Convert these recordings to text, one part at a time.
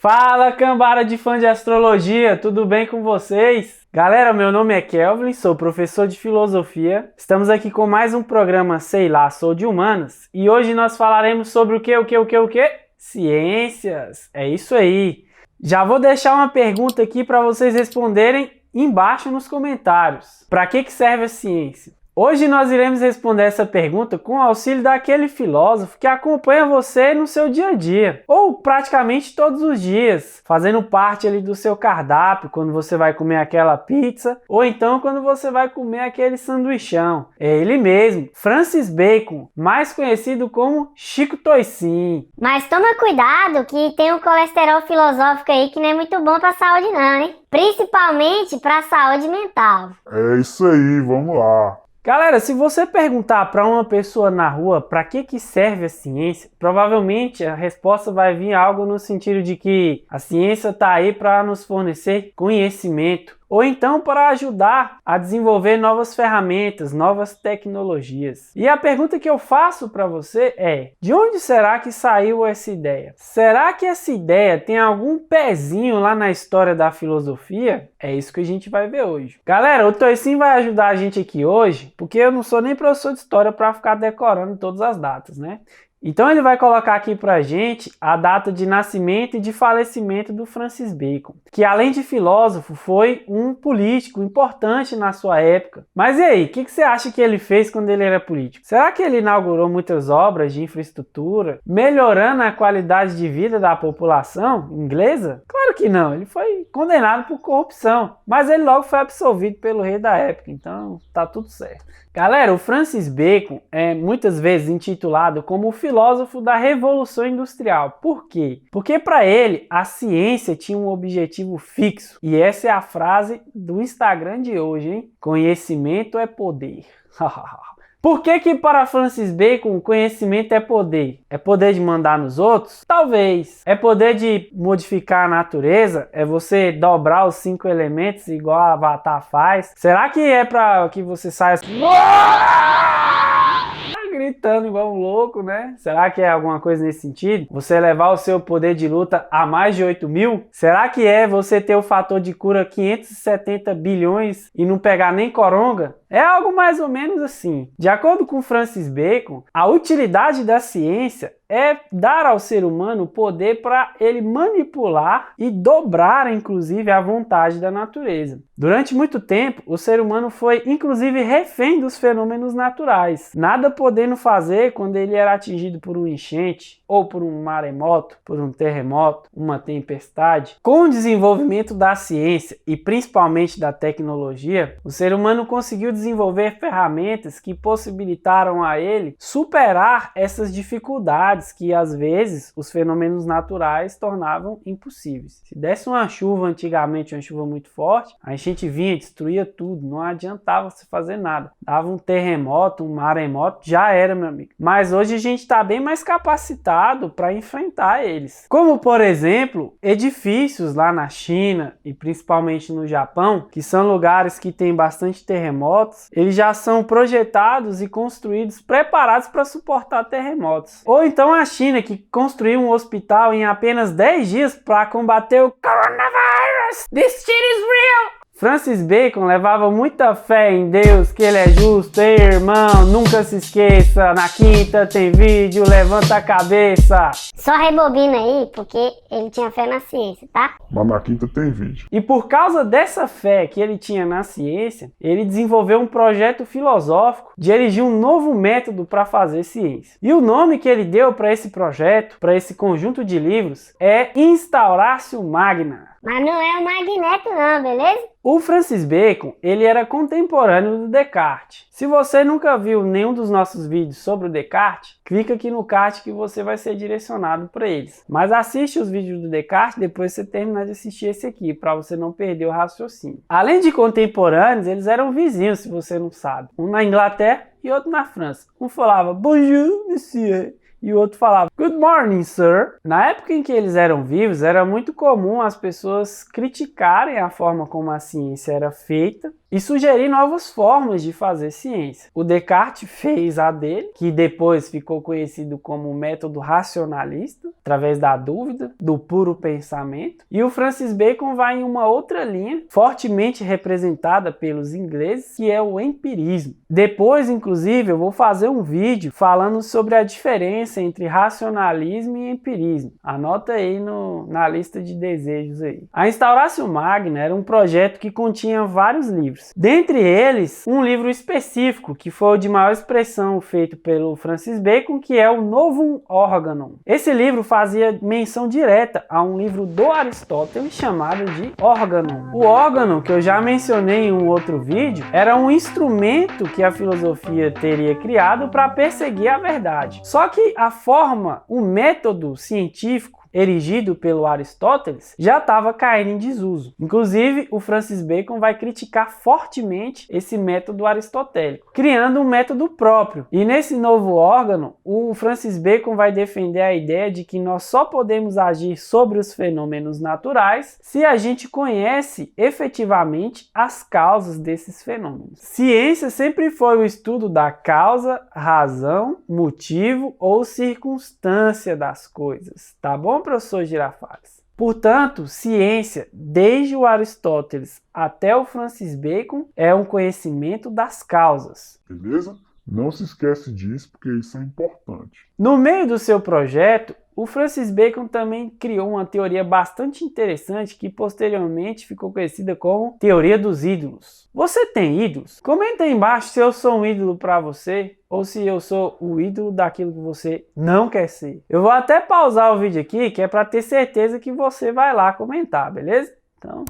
Fala, cambada de fã de astrologia, tudo bem com vocês? Galera, meu nome é Kelvin, sou professor de filosofia. Estamos aqui com mais um programa Sei Lá, Sou de Humanas. E hoje nós falaremos sobre o quê? Ciências, é isso aí. Já vou deixar uma pergunta aqui para vocês responderem embaixo nos comentários. Para que serve a ciência? Hoje nós iremos responder essa pergunta com o auxílio daquele filósofo que acompanha você no seu dia a dia, ou praticamente todos os dias, fazendo parte ali do seu cardápio quando você vai comer aquela pizza, ou então quando você vai comer aquele sanduichão. É ele mesmo, Francis Bacon, mais conhecido como Chico Toicinho. Mas toma cuidado que tem um colesterol filosófico aí que não é muito bom pra saúde não, hein? Principalmente pra saúde mental. É isso aí, vamos lá. Galera, se você perguntar para uma pessoa na rua para que serve a ciência, provavelmente a resposta vai vir algo no sentido de que a ciência está aí para nos fornecer conhecimento, ou então para ajudar a desenvolver novas ferramentas, novas tecnologias. E a pergunta que eu faço para você é: de onde será que saiu essa ideia? Será que essa ideia tem algum pezinho lá na história da filosofia? É isso que a gente vai ver hoje. Galera, o Toicinho vai ajudar a gente aqui hoje, porque eu não sou nem professor de história para ficar decorando todas as datas, né? Então ele vai colocar aqui pra gente a data de nascimento e de falecimento do Francis Bacon, que além de filósofo foi um político importante na sua época. Mas e aí, o que você acha que ele fez quando ele era político? Será que ele inaugurou muitas obras de infraestrutura, melhorando a qualidade de vida da população inglesa? Claro que não, ele foi condenado por corrupção, mas ele logo foi absolvido pelo rei da época, então tá tudo certo. Galera, o Francis Bacon é muitas vezes intitulado como o filósofo da Revolução Industrial. Por quê? Porque para ele a ciência tinha um objetivo fixo. E essa é a frase do Instagram de hoje, hein? Conhecimento é poder. Por que para Francis Bacon conhecimento é poder? É poder de mandar nos outros? Talvez. É poder de modificar a natureza? É você dobrar os 5 elementos igual a Avatar faz? Será que é para que você saia gritando igual um louco, né? Será que é alguma coisa nesse sentido? Você levar o seu poder de luta a mais de 8.000? Será que é você ter o fator de cura 570 bilhões e não pegar nem coronga? É algo mais ou menos assim. De acordo com Francis Bacon, a utilidade da ciência é dar ao ser humano o poder para ele manipular e dobrar, inclusive, a vontade da natureza. Durante muito tempo, o ser humano foi, inclusive, refém dos fenômenos naturais, nada podendo fazer quando ele era atingido por uma enchente, ou por um maremoto, por um terremoto, uma tempestade. Com o desenvolvimento da ciência e principalmente da tecnologia, o ser humano conseguiu desenvolver ferramentas que possibilitaram a ele superar essas dificuldades que às vezes os fenômenos naturais tornavam impossíveis. Se desse uma chuva antigamente, uma chuva muito forte, a enchente vinha, destruía tudo, não adiantava se fazer nada. Dava um terremoto, um maremoto, já era, meu amigo. Mas hoje a gente está bem mais capacitado para enfrentar eles. Como, por exemplo, edifícios lá na China e principalmente no Japão, que são lugares que têm bastante terremotos, eles já são projetados e construídos, preparados para suportar terremotos. Ou então a China, que construiu um hospital em apenas 10 dias para combater o coronavirus. This shit is real! Francis Bacon levava muita fé em Deus, que ele é justo. Ei, irmão, nunca se esqueça, na quinta tem vídeo, levanta a cabeça. Só rebobina aí, porque ele tinha fé na ciência, tá? Mas na quinta tem vídeo. E por causa dessa fé que ele tinha na ciência, ele desenvolveu um projeto filosófico de erigir um novo método para fazer ciência. E o nome que ele deu para esse projeto, para esse conjunto de livros, é Instauratio Magna. Mas não é o Magneto não, beleza? O Francis Bacon, ele era contemporâneo do Descartes. Se você nunca viu nenhum dos nossos vídeos sobre o Descartes, clica aqui no card que você vai ser direcionado para eles. Mas assiste os vídeos do Descartes depois você terminar de assistir esse aqui, para você não perder o raciocínio. Além de contemporâneos, eles eram vizinhos, se você não sabe. Um na Inglaterra e outro na França. Um falava Bonjour, monsieur. E o outro falava Good morning, sir. Na época em que eles eram vivos, era muito comum as pessoas criticarem a forma como a ciência era feita e sugerir novas formas de fazer ciência. O Descartes fez a dele, que depois ficou conhecido como o método racionalista, através da dúvida, do puro pensamento, e o Francis Bacon vai em uma outra linha, fortemente representada pelos ingleses, que é o empirismo. Depois, inclusive, eu vou fazer um vídeo falando sobre a diferença entre racionalismo e empirismo. Anota aí na lista de desejos aí. A Instauratio Magna era um projeto que continha vários livros. Dentre eles, um livro específico, que foi o de maior expressão feito pelo Francis Bacon, que é o Novum Organum. Esse livro fazia menção direta a um livro do Aristóteles chamado de Organum. O órgão, que eu já mencionei em um outro vídeo, era um instrumento que a filosofia teria criado para perseguir a verdade. Só que a forma, o método científico erigido pelo Aristóteles já estava caindo em desuso. Inclusive, o Francis Bacon vai criticar fortemente esse método aristotélico, criando um método próprio. E nesse novo órgão, o Francis Bacon vai defender a ideia de que nós só podemos agir sobre os fenômenos naturais se a gente conhece efetivamente as causas desses fenômenos. Ciência sempre foi o estudo da causa, razão, motivo ou circunstância das coisas, tá bom, professor Girafales? Portanto, ciência, desde o Aristóteles até o Francis Bacon, é um conhecimento das causas. Beleza? Não se esquece disso, porque isso é importante. No meio do seu projeto, o Francis Bacon também criou uma teoria bastante interessante que posteriormente ficou conhecida como teoria dos ídolos. Você tem ídolos? Comenta aí embaixo se eu sou um ídolo para você ou se eu sou o ídolo daquilo que você não quer ser. Eu vou até pausar o vídeo aqui, que é para ter certeza que você vai lá comentar, beleza? Então...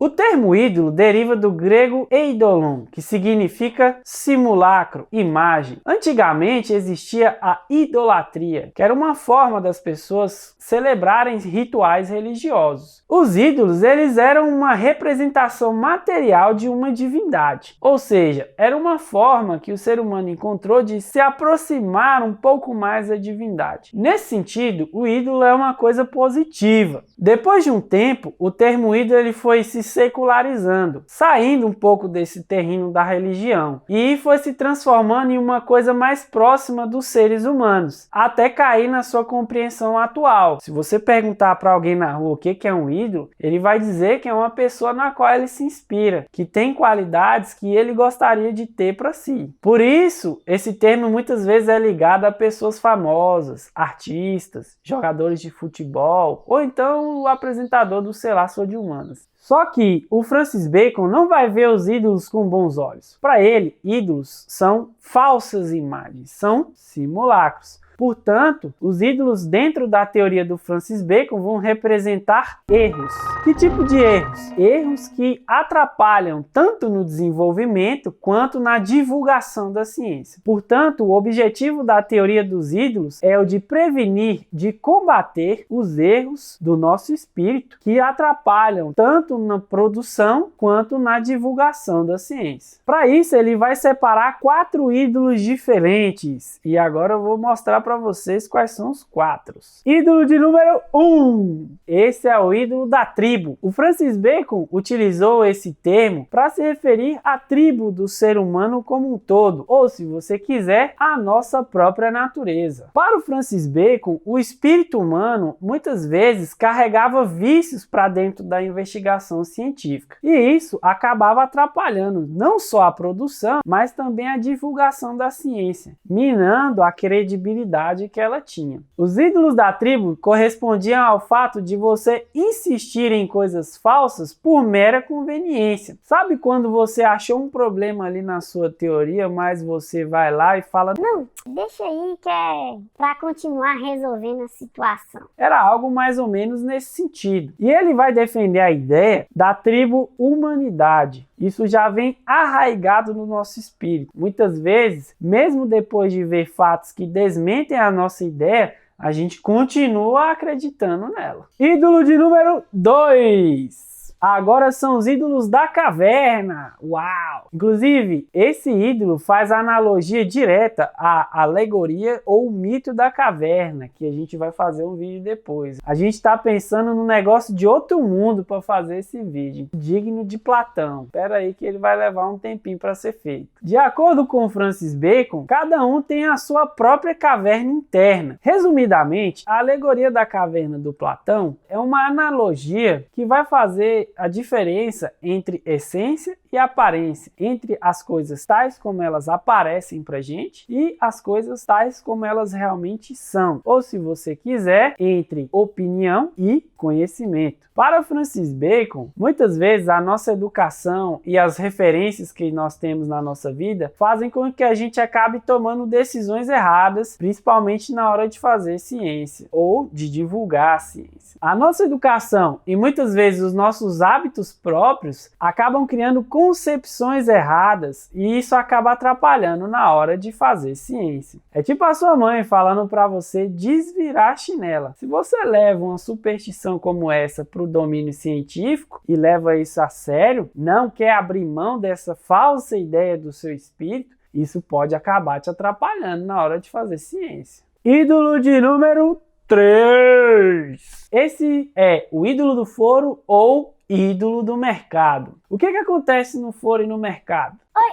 O termo ídolo deriva do grego eidolon, que significa simulacro, imagem. Antigamente existia a idolatria, que era uma forma das pessoas celebrarem rituais religiosos. Os ídolos, eles eram uma representação material de uma divindade, ou seja, era uma forma que o ser humano encontrou de se aproximar um pouco mais da divindade. Nesse sentido, o ídolo é uma coisa positiva. Depois de um tempo, o termo ídolo ele foi se secularizando, saindo um pouco desse terreno da religião e foi se transformando em uma coisa mais próxima dos seres humanos, até cair na sua compreensão atual. Se você perguntar para alguém na rua o que é um ídolo, ele vai dizer que é uma pessoa na qual ele se inspira, que tem qualidades que ele gostaria de ter para si. Por isso, esse termo muitas vezes é ligado a pessoas famosas, artistas, jogadores de futebol, ou então o apresentador do Sei lá, Sou de Humanas. Só que o Francis Bacon não vai ver os ídolos com bons olhos. Para ele, ídolos são falsas imagens, são simulacros. Portanto, os ídolos dentro da teoria do Francis Bacon vão representar erros. Que tipo de erros? Erros que atrapalham tanto no desenvolvimento quanto na divulgação da ciência. Portanto, o objetivo da teoria dos ídolos é o de prevenir, de combater os erros do nosso espírito que atrapalham tanto na produção quanto na divulgação da ciência. Para isso, ele vai separar 4 ídolos diferentes. E agora eu vou mostrar para vocês quais são os 4. Ídolo de número 1. Esse é o ídolo da tribo. O Francis Bacon utilizou esse termo para se referir à tribo do ser humano como um todo, ou se você quiser, a nossa própria natureza. Para o Francis Bacon, o espírito humano muitas vezes carregava vícios para dentro da investigação científica. E isso acabava atrapalhando não só a produção, mas também a divulgação da ciência, minando a credibilidade que ela tinha. Os ídolos da tribo correspondiam ao fato de você insistir em coisas falsas por mera conveniência. Sabe quando você achou um problema ali na sua teoria, mas você vai lá e fala: não, deixa aí que é para continuar resolvendo a situação. Era algo mais ou menos nesse sentido. E ele vai defender a ideia da tribo humanidade. Isso já vem arraigado no nosso espírito. Muitas vezes, mesmo depois de ver fatos que desmentem a nossa ideia, a gente continua acreditando nela. Ídolo de número 2. Agora são os ídolos da caverna. Uau! Inclusive, esse ídolo faz analogia direta à alegoria ou mito da caverna, que a gente vai fazer um vídeo depois. A gente está pensando num negócio de outro mundo para fazer esse vídeo, digno de Platão. Espera aí que ele vai levar um tempinho para ser feito. De acordo com Francis Bacon, cada um tem a sua própria caverna interna. Resumidamente, a alegoria da caverna do Platão é uma analogia que vai fazer a diferença entre essência e aparência, entre as coisas tais como elas aparecem pra gente e as coisas tais como elas realmente são. Ou, se você quiser, entre opinião e conhecimento. Para Francis Bacon, muitas vezes a nossa educação e as referências que nós temos na nossa vida fazem com que a gente acabe tomando decisões erradas, principalmente na hora de fazer ciência ou de divulgar a ciência. A nossa educação e muitas vezes os nossos hábitos próprios acabam criando concepções erradas e isso acaba atrapalhando na hora de fazer ciência. É tipo a sua mãe falando para você desvirar a chinela. Se você leva uma superstição como essa para o domínio científico e leva isso a sério, não quer abrir mão dessa falsa ideia do seu espírito, isso pode acabar te atrapalhando na hora de fazer ciência. Ídolo de número 3. Esse é o ídolo do foro ou ídolo do mercado. O que acontece no foro e no mercado? Oi,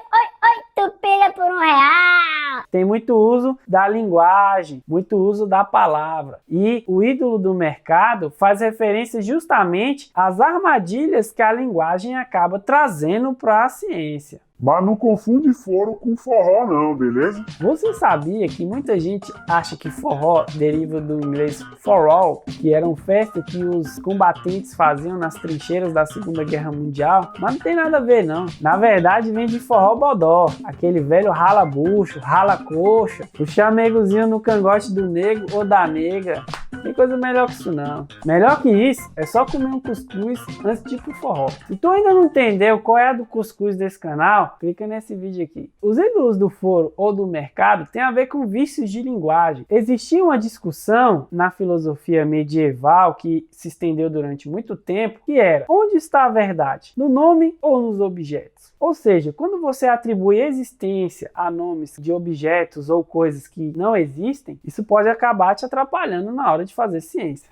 tu pilha por R$1. Tem muito uso da linguagem, muito uso da palavra. E o ídolo do mercado faz referência justamente às armadilhas que a linguagem acaba trazendo para a ciência. Mas não confunde foro com forró não, beleza? Você sabia que muita gente acha que forró deriva do inglês for all, que era uma festa que os combatentes faziam nas trincheiras da Segunda Guerra Mundial? Mas não tem nada a ver não. Na verdade vem de forró bodó, aquele velho rala bucho, rala coxa, o chamegozinho no cangote do negro ou da negra. Tem coisa melhor que isso não. Melhor que isso é só comer um cuscuz antes de ir pro forró. Se tu ainda não entendeu qual é a do cuscuz desse canal, clica nesse vídeo aqui. Os ídolos do foro ou do mercado têm a ver com vícios de linguagem. Existia uma discussão na filosofia medieval que se estendeu durante muito tempo, que era: onde está a verdade? No nome ou nos objetos? Ou seja, quando você atribui existência a nomes de objetos ou coisas que não existem, isso pode acabar te atrapalhando na hora de fazer ciência.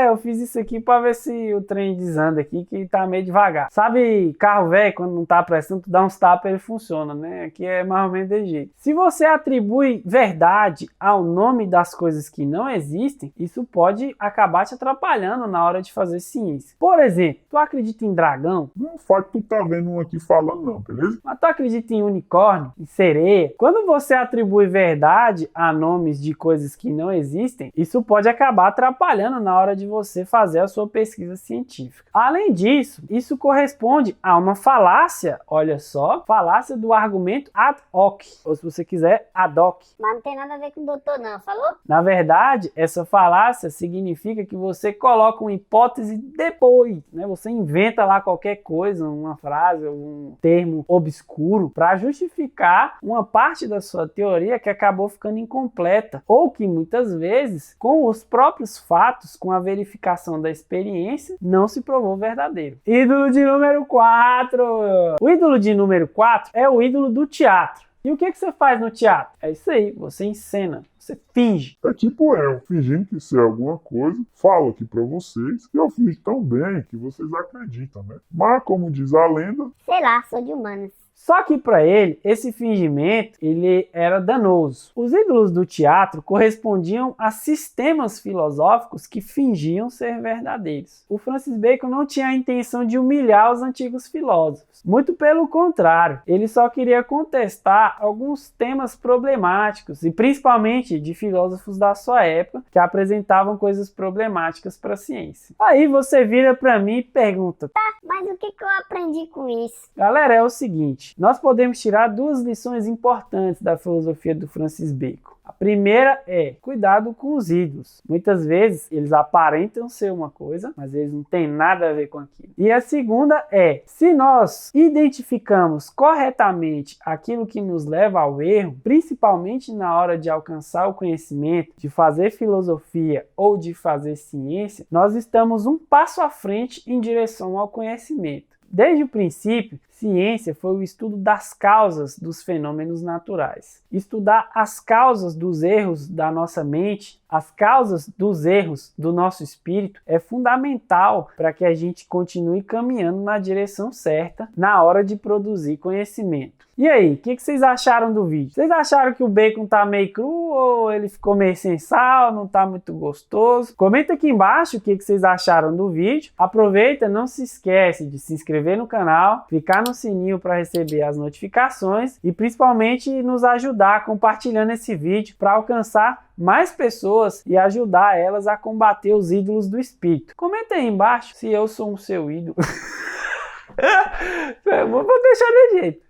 Eu fiz isso aqui para ver se o trem desanda aqui, que tá meio devagar. Sabe carro velho, quando não tá prestando, tu dá uns tapas e ele funciona, né? Aqui é mais ou menos desse jeito. Se você atribui verdade ao nome das coisas que não existem, isso pode acabar te atrapalhando na hora de fazer ciência. Por exemplo, tu acredita em dragão? Não faz que tu tá vendo um aqui falando não, beleza? Mas tu acredita em unicórnio, em sereia? Quando você atribui verdade a nomes de coisas que não existem, isso pode acabar atrapalhando na hora de você fazer a sua pesquisa científica. Além disso, isso corresponde a uma falácia, olha só, falácia do argumento ad hoc, ou se você quiser, ad hoc. Mas não tem nada a ver com o doutor não, falou? Na verdade, essa falácia significa que você coloca uma hipótese depois, né? Você inventa lá qualquer coisa, uma frase, um termo obscuro, para justificar uma parte da sua teoria que acabou ficando incompleta, ou que muitas vezes, com os próprios fatos, com a verificação da experiência, não se provou verdadeiro. Ídolo de número 4. O ídolo de número 4 é o ídolo do teatro. E o que você faz no teatro? É isso aí, você encena, você finge. É tipo eu, fingindo que sei alguma coisa, falo aqui pra vocês que eu fiz tão bem que vocês acreditam, né? Mas, como diz a lenda... Sei lá, sou de humanas. Só que para ele, esse fingimento, ele era danoso. Os ídolos do teatro correspondiam a sistemas filosóficos que fingiam ser verdadeiros. O Francis Bacon não tinha a intenção de humilhar os antigos filósofos. Muito pelo contrário, ele só queria contestar alguns temas problemáticos, e principalmente de filósofos da sua época, que apresentavam coisas problemáticas para a ciência. Aí você vira para mim e pergunta: Tá, mas o que eu aprendi com isso? Galera, é o seguinte, nós podemos tirar duas lições importantes da filosofia do Francis Bacon. A primeira é cuidado com os ídolos. Muitas vezes eles aparentam ser uma coisa, mas eles não têm nada a ver com aquilo. E a segunda é, se nós identificamos corretamente aquilo que nos leva ao erro, principalmente na hora de alcançar o conhecimento, de fazer filosofia ou de fazer ciência, nós estamos um passo à frente em direção ao conhecimento. Desde o princípio, ciência foi o estudo das causas dos fenômenos naturais. Estudar as causas dos erros da nossa mente, as causas dos erros do nosso espírito, é fundamental para que a gente continue caminhando na direção certa na hora de produzir conhecimento. E aí, o que vocês acharam do vídeo? Vocês acharam que o bacon tá meio cru ou ele ficou meio sem sal, não tá muito gostoso? Comenta aqui embaixo o que vocês acharam do vídeo. Aproveita, não se esquece de se inscrever no canal, clicar no sininho para receber as notificações e principalmente nos ajudar compartilhando esse vídeo para alcançar mais pessoas e ajudar elas a combater os ídolos do espírito. Comenta aí embaixo se eu sou um seu ídolo. Vou deixar de jeito.